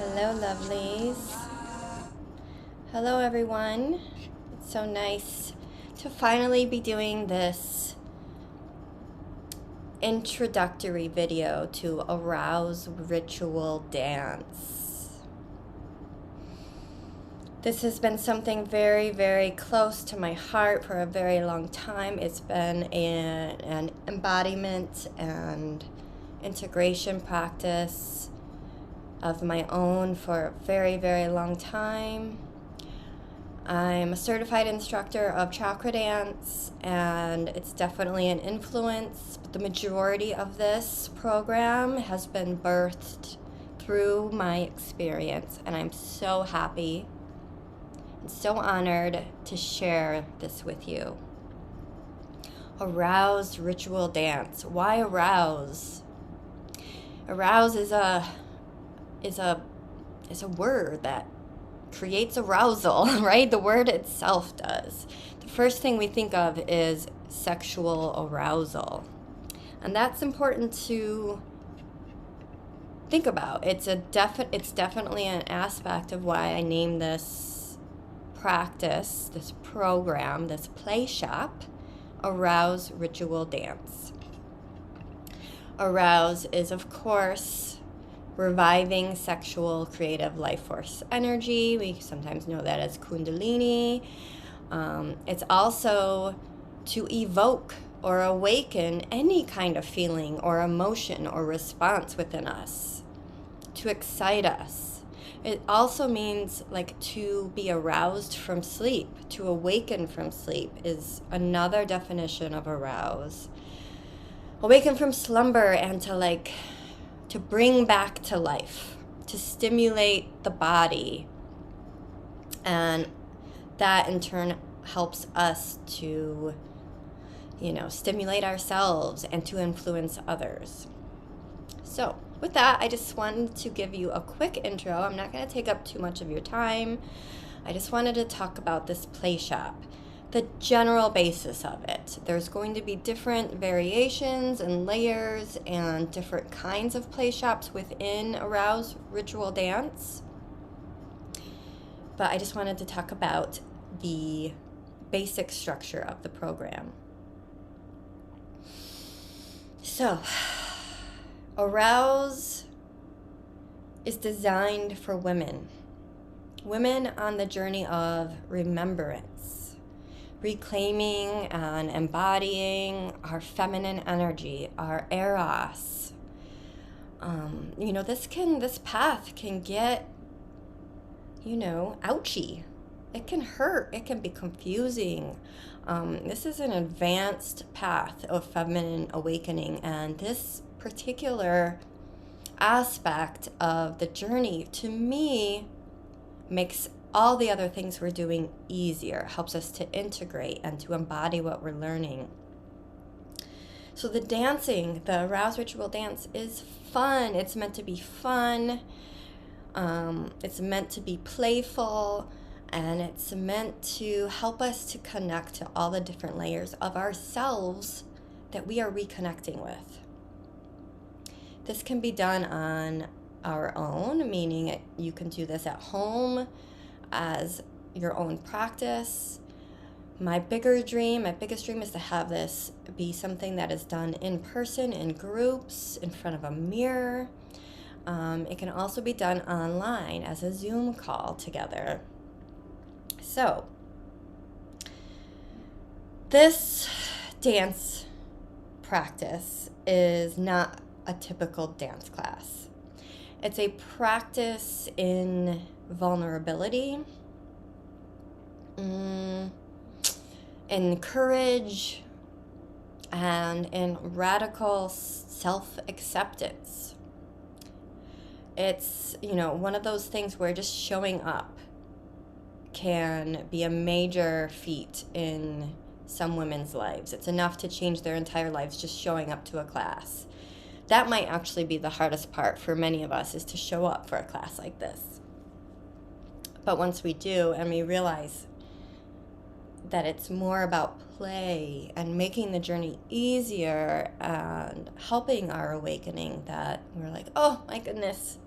Hello, lovelies. Hello, everyone. It's so nice to finally be doing this introductory video to Arouse Ritual Dance. This has been something very, very close to my heart for a very long time. It's been an embodiment and integration practice of my own for a very, very long time. I'm a certified instructor of chakra dance, and it's definitely an influence, but the majority of this program has been birthed through my experience, and I'm so happy and so honored to share this with you. Arouse Ritual Dance. Why arouse? Arouse is a word that creates arousal, right? The word itself does. The first thing we think of is sexual arousal. And that's important to think about. It's definitely an aspect of why I named this practice, this program, this play shop, Arouse Ritual Dance. Arouse is, of course, reviving sexual creative life force energy. We sometimes know that as Kundalini. It's also to evoke or awaken any kind of feeling or emotion or response within us, to excite us. It also means like to be aroused from sleep, to awaken from sleep is another definition of arouse. Awaken from slumber and to bring back to life, to stimulate the body. And that in turn helps us to, stimulate ourselves and to influence others. So with that, I just wanted to give you a quick intro. I'm not going to take up too much of your time. I just wanted to talk about this play shop, the general basis of it. There's going to be different variations and layers and different kinds of play shops within Arouse Ritual Dance. But I just wanted to talk about the basic structure of the program. So, Arouse is designed for women. Women on the journey of remembrance, reclaiming and embodying our feminine energy, our eros. This path can get, ouchy. It can hurt. It can be confusing. This is an advanced path of feminine awakening, and this particular aspect of the journey, to me, makes all the other things we're doing easier, helps us to integrate and to embody what we're learning. So the dancing, the Arouse Ritual Dance, is fun. It's meant to be fun. It's meant to be playful, and it's meant to help us to connect to all the different layers of ourselves that we are reconnecting with. This can be done on our own, meaning you can do this at home as your own practice. My biggest dream is to have this be something that is done in person, in groups, in front of a mirror. It can also be done online as a Zoom call together. So, this dance practice is not a typical dance class. It's a practice in vulnerability, in courage, and in radical self-acceptance. It's, one of those things where just showing up can be a major feat in some women's lives. It's enough to change their entire lives just showing up to a class. That might actually be the hardest part for many of us, is to show up for a class like this. But once we do and we realize that it's more about play and making the journey easier and helping our awakening, that we're like, oh my goodness,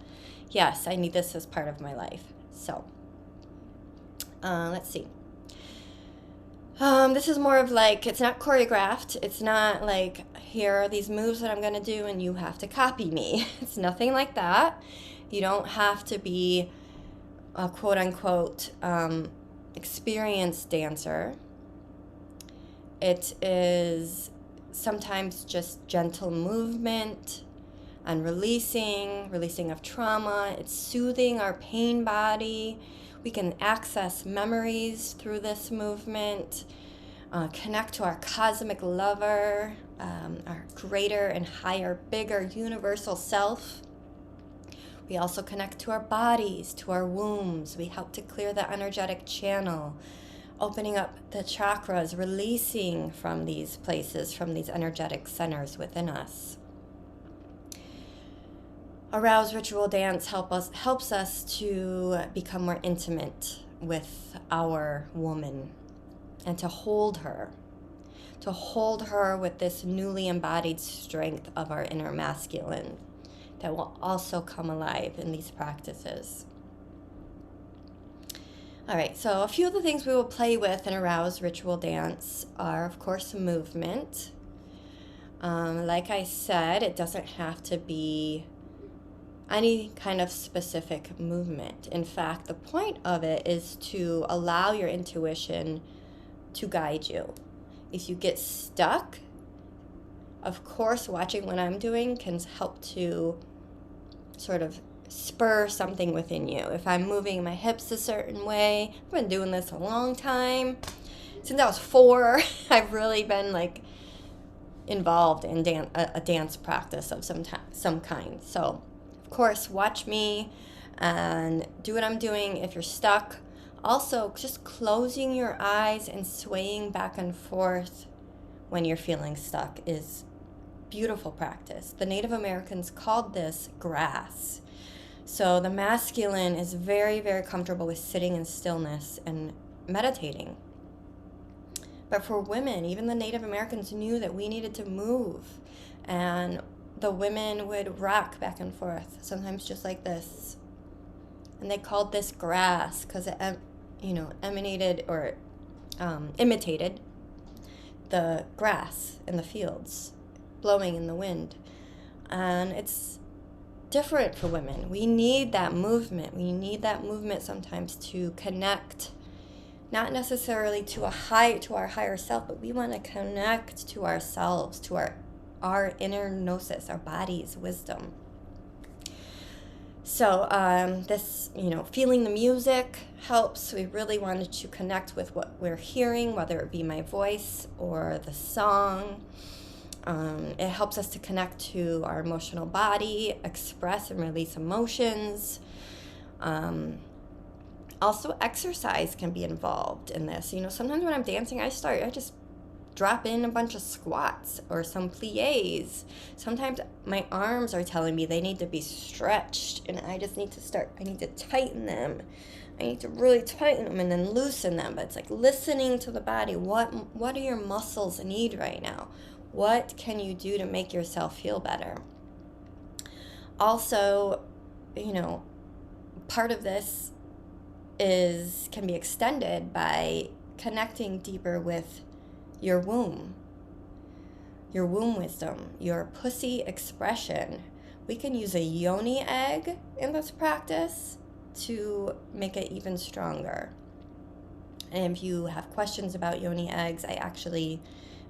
yes, I need this as part of my life. So, let's see. This is more of like, it's not choreographed. It's not like, here are these moves that I'm going to do and you have to copy me. It's nothing like that. You don't have to be a quote unquote experienced dancer. It is sometimes just gentle movement and releasing of trauma. It's soothing our pain body. We can access memories through this movement, connect to our cosmic lover, our greater and higher, bigger, universal self. We also connect to our bodies, to our wombs. We help to clear the energetic channel, opening up the chakras, releasing from these places, from these energetic centers within us. Arouse Ritual Dance helps us to become more intimate with our woman and to hold her with this newly embodied strength of our inner masculine that will also come alive in these practices. All right, so a few of the things we will play with in Arouse Ritual Dance are, of course, movement. Like I said, it doesn't have to be any kind of specific movement. In fact, the point of it is to allow your intuition to guide you. If you get stuck, of course, watching what I'm doing can help to sort of spur something within you. If I'm moving my hips a certain way, I've been doing this a long time. Since I was 4, I've really been like involved in a dance practice of some kind. So, of course, watch me and do what I'm doing if you're stuck. Also, just closing your eyes and swaying back and forth when you're feeling stuck is beautiful practice. The Native Americans called this grass. So the masculine is very, very comfortable with sitting in stillness and meditating. But for women, even the Native Americans knew that we needed to move. And the women would rock back and forth, sometimes just like this. And they called this grass because it, emanated or imitated the grass in the fields, blowing in the wind. And it's different for women. We need that movement. We need that movement sometimes to connect, not necessarily to our higher self, but we want to connect to ourselves, to our inner gnosis, our body's wisdom. So this, feeling the music helps. We really wanted to connect with what we're hearing, whether it be my voice or the song. It helps us to connect to our emotional body, express and release emotions. Also, exercise can be involved in this. Sometimes when I'm dancing, I just drop in a bunch of squats or some pliés. Sometimes my arms are telling me they need to be stretched, and I just need to I need to tighten them. I need to really tighten them and then loosen them. But it's like listening to the body. What do your muscles need right now? What can you do to make yourself feel better? Also, part of this can be extended by connecting deeper with your womb wisdom, your pussy expression. We can use a yoni egg in this practice to make it even stronger. And if you have questions about yoni eggs, I actually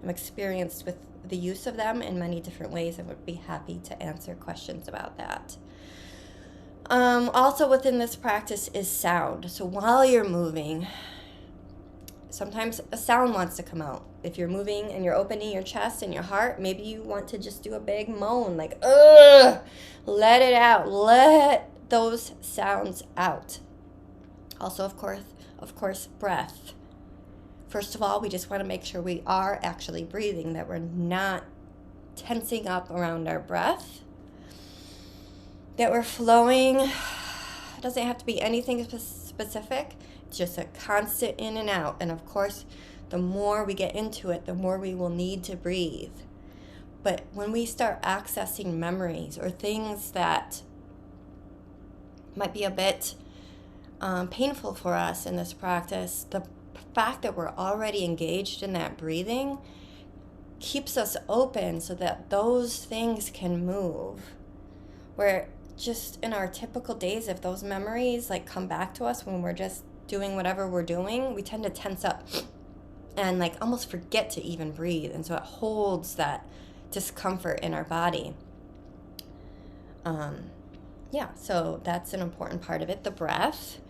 am experienced with the use of them in many different ways and would be happy to answer questions about that. Also within this practice is sound. So while you're moving, sometimes a sound wants to come out. If you're moving and you're opening your chest and your heart, maybe you want to just do a big moan, like, ugh, let it out. Let those sounds out. Also, of course, breath. First of all, we just want to make sure we are actually breathing, that we're not tensing up around our breath, that we're flowing. It doesn't have to be anything specific. It's just a constant in and out. And of course, the more we get into it, the more we will need to breathe. But when we start accessing memories or things that might be a bit painful for us in this practice, the fact that we're already engaged in that breathing keeps us open so that those things can move. Where just in our typical days, if those memories like come back to us when we're just doing whatever we're doing, we tend to tense up and like almost forget to even breathe. And so it holds that discomfort in our body. So that's an important part of it, the breath.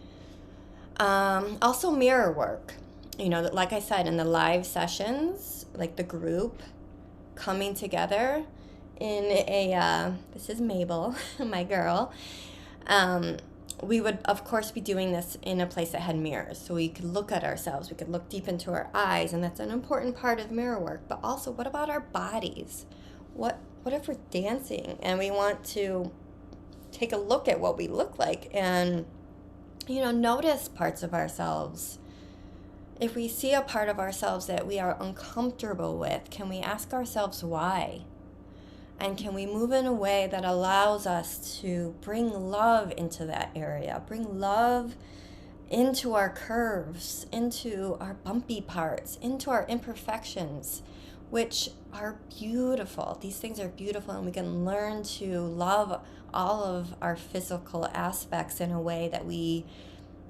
Also mirror work. Like I said, in the live sessions, like the group coming together in this is Mabel, my girl. We would, of course, be doing this in a place that had mirrors. So we could look at ourselves. We could look deep into our eyes. And that's an important part of mirror work. But also, what about our bodies? What if we're dancing and we want to take a look at what we look like and, notice parts of ourselves? If we see a part of ourselves that we are uncomfortable with, can we ask ourselves why? And can we move in a way that allows us to bring love into that area, bring love into our curves, into our bumpy parts, into our imperfections, which are beautiful. These things are beautiful, and we can learn to love all of our physical aspects in a way that we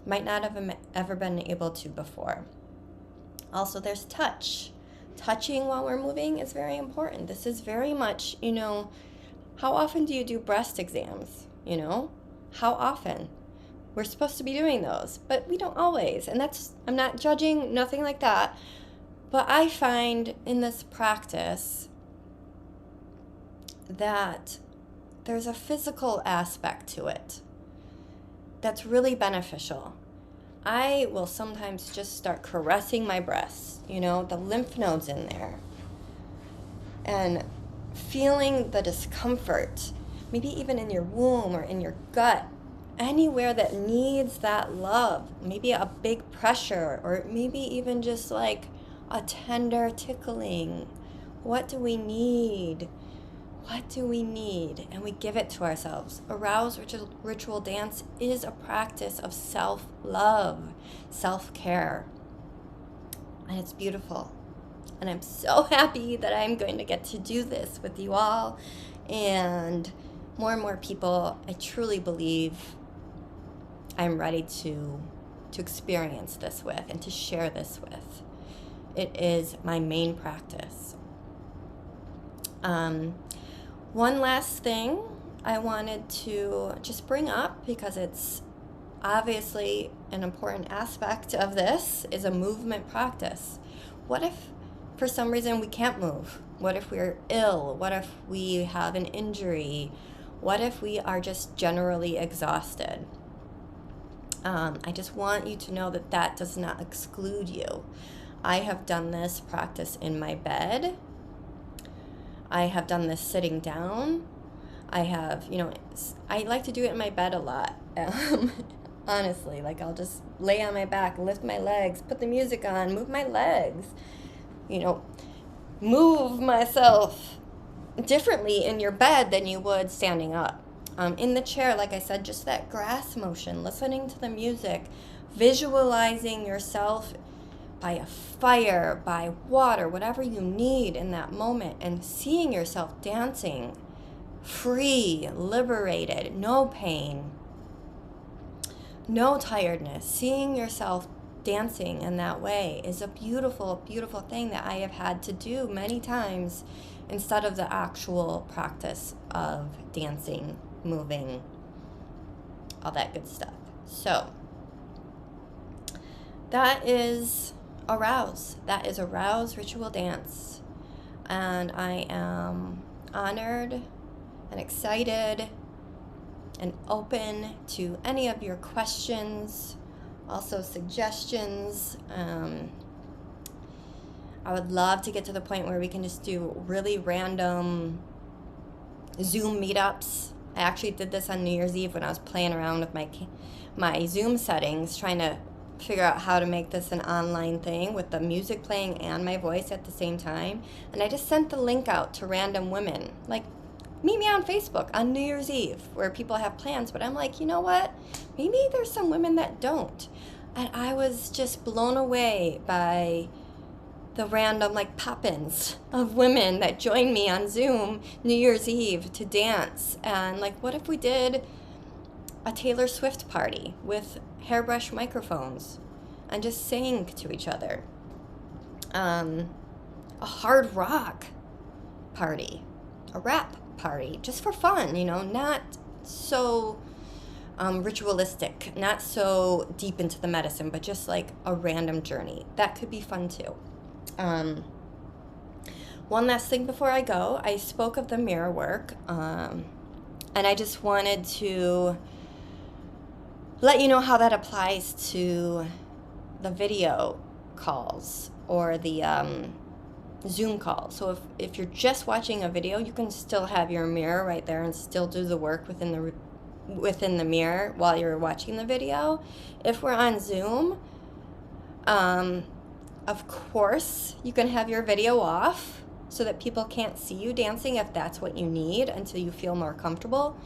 might not have ever been able to before. Also, there's touch. Touching while we're moving is very important. This is very much, how often do you do breast exams? How often? We're supposed to be doing those, but we don't always. And I'm not judging, nothing like that. But I find in this practice that there's a physical aspect to it that's really beneficial. I will sometimes just start caressing my breasts, the lymph nodes in there, and feeling the discomfort, maybe even in your womb or in your gut, anywhere that needs that love, maybe a big pressure, or maybe even just like a tender tickling. What do we need? What do we need? And we give it to ourselves. Arouse Ritual Dance is a practice of self-love, self-care. And it's beautiful. And I'm so happy that I'm going to get to do this with you all. And more people, I truly believe I'm ready to experience this with and to share this with. It is my main practice. One last thing I wanted to just bring up, because it's obviously an important aspect of this, is a movement practice. What if for some reason we can't move? What if we're ill? What if we have an injury? What if we are just generally exhausted? I just want you to know that that does not exclude you. I have done this practice in my bed. I have done this sitting down. I have, I like to do it in my bed a lot. Honestly, like I'll just lay on my back, lift my legs, put the music on, move my legs, move myself differently in your bed than you would standing up. In the chair, like I said, just that grass motion, listening to the music, visualizing yourself by a fire, by water, whatever you need in that moment, and seeing yourself dancing, free, liberated, no pain, no tiredness. Seeing yourself dancing in that way is a beautiful, beautiful thing that I have had to do many times instead of the actual practice of dancing, moving, all that good stuff. So that is Arouse. That is Arouse Ritual Dance. And I am honored and excited and open to any of your questions, also suggestions. I would love to get to the point where we can just do really random Zoom meetups. I actually did this on New Year's Eve when I was playing around with my Zoom settings, trying to figure out how to make this an online thing with the music playing and my voice at the same time. And I just sent the link out to random women, like meet me on Facebook on New Year's Eve, where people have plans, but I'm like, you know what? Maybe there's some women that don't. And I was just blown away by the random like pop-ins of women that joined me on Zoom New Year's Eve to dance. And like, what if we did a Taylor Swift party with hairbrush microphones and just sang to each other? A hard rock party, a rap party, just for fun, you know, not so ritualistic, not so deep into the medicine, but just like a random journey. That could be fun too. One last thing before I go, I spoke of the mirror work, and I just wanted to let you know how that applies to the video calls or the Zoom call. So if you're just watching a video, you can still have your mirror right there and still do the work within the mirror while you're watching the video. If we're on Zoom, of course, you can have your video off so that people can't see you dancing if that's what you need until you feel more comfortable.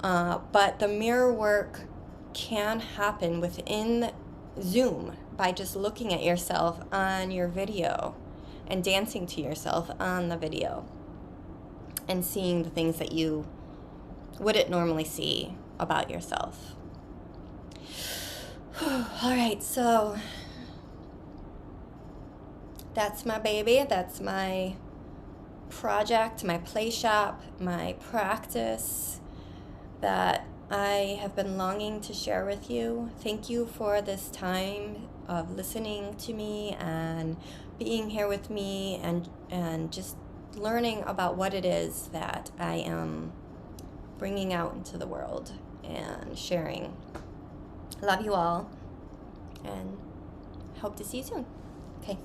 But the mirror work can happen within Zoom by just looking at yourself on your video and dancing to yourself on the video and seeing the things that you wouldn't normally see about yourself. All right, so that's my baby. That's my project, my play shop, my practice that I have been longing to share with you. Thank you for this time of listening to me and being here with me and just learning about what it is that I am bringing out into the world and sharing. Love you all and hope to see you soon. Okay.